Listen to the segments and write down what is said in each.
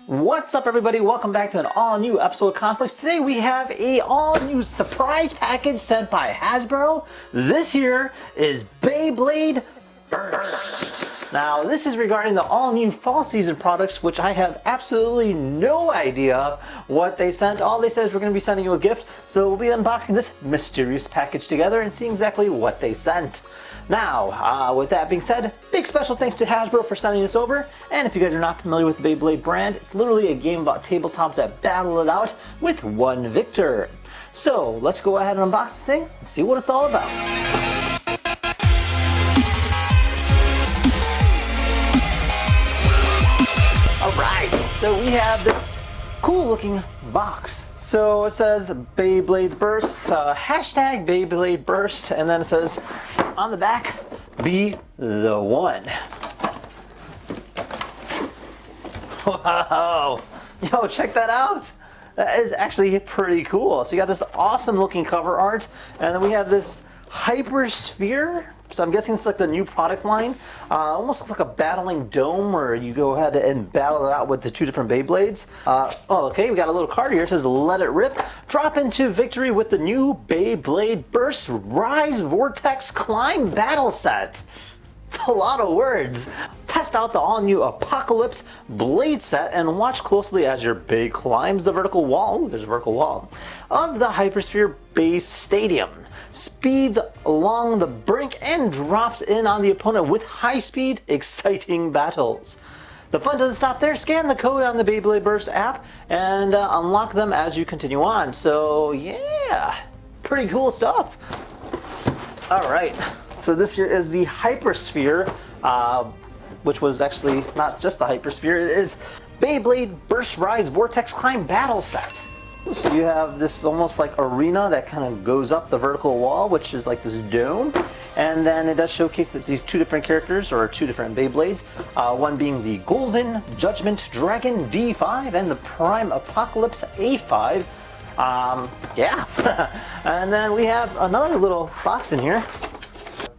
What's up, everybody? Welcome back to an all-new episode of KhanFlicks. Today we have a all-new surprise package sent by Hasbro. This here is BeyBlade Burst. Now, this is regarding the all-new fall season products, which I have absolutely no idea what they sent. All they said is we're going to be sending you a gift, so we'll be unboxing this mysterious package together and seeing exactly what they sent. Now, with that being said, big special thanks to Hasbro for sending this over. And if you guys are not familiar with the BeyBlade brand, it's literally a game about tabletops that battle it out with one victor. So let's go ahead and unbox this thing and see what it's all about. Alright, so we have this cool looking box. So it says BeyBlade Burst, hashtag BeyBlade Burst, and then it says on the back, be the one. Wow, yo, check that out. That is actually pretty cool. So you got this awesome looking cover art, and then we have this hypersphere. So I'm guessing it's like the new product line. Almost looks like a battling dome where you go ahead and battle it out with the two different Beyblades. Okay, we got a little card here. It says, let it rip. Drop into victory with the new BeyBlade Burst Rise Vortex Climb Battle Set. It's a lot of words. Test out the all-new Apocalypse Blade Set and watch closely as your Bey climbs the vertical wall. Ooh, there's a vertical wall of the Hypersphere Base Stadium. Speeds along the brink and drops in on the opponent with high-speed, exciting battles. The fun doesn't stop there. Scan the code on the BeyBlade Burst app and unlock them as you continue on. So yeah, pretty cool stuff. All right, so this here is the Hypersphere, which was actually not just the Hypersphere. It is BeyBlade Burst Rise Vortex Climb Battle Set. So you have this almost like arena that kind of goes up the vertical wall, which is like this dome. And then it does showcase that these two different characters, or two different Beyblades, one being the Golden Judgment Dragon D5 and the Prime Apocalypse A5. Yeah. And then we have another little box in here.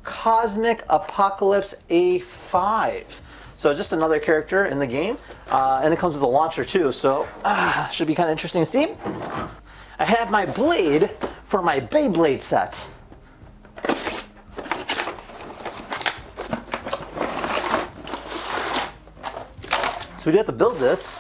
Cosmic Apocalypse A5. So just another character in the game, and it comes with a launcher too, so should be kind of interesting to see. I have my blade for my BeyBlade set. So we do have to build this.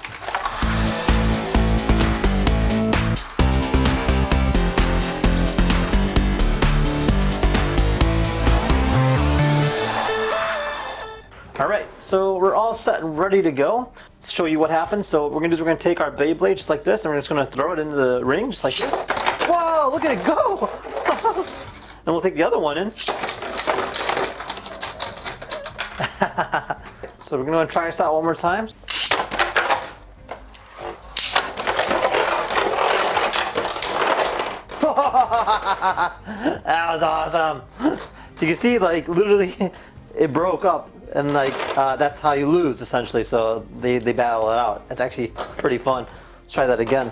Alright, so we're all set and ready to go. Let's show you what happens. So what we're going to do is we're going to take our Beyblade just like this, and we're just going to throw it into the ring just like this. Whoa, look at it go! Then we'll take the other one in. So we're going to try this out one more time. That was awesome! So you can see, like, literally it broke up. And like that's how you lose essentially. So they battle it out. It's actually pretty fun. Let's try that again.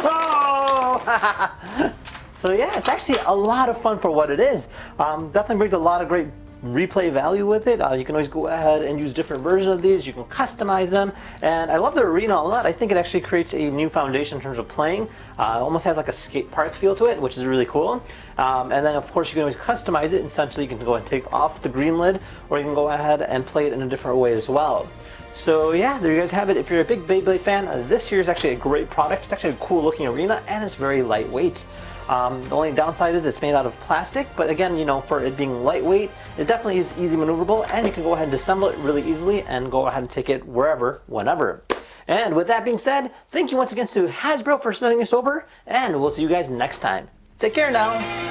Oh! So yeah, it's actually a lot of fun for what it is. Definitely brings a lot of great replay value with it. You can always go ahead and use different versions of these. You can customize them, and I love the arena a lot. I think it actually creates a new foundation in terms of playing. It almost has like a skate park feel to it, which is really cool. And then of course you can always customize it. Essentially you can go ahead and take off the green lid, or you can go ahead and play it in a different way as well. So yeah, there you guys have it. If you're a big BeyBlade fan, this here is actually a great product. It's actually a cool looking arena, and it's very lightweight. The only downside is it's made out of plastic, but again, you know, for it being lightweight, it definitely is easy maneuverable, and you can go ahead and assemble it really easily and go ahead and take it wherever, whenever. And with that being said, thank you once again to Hasbro for sending this over, and we'll see you guys next time. Take care now.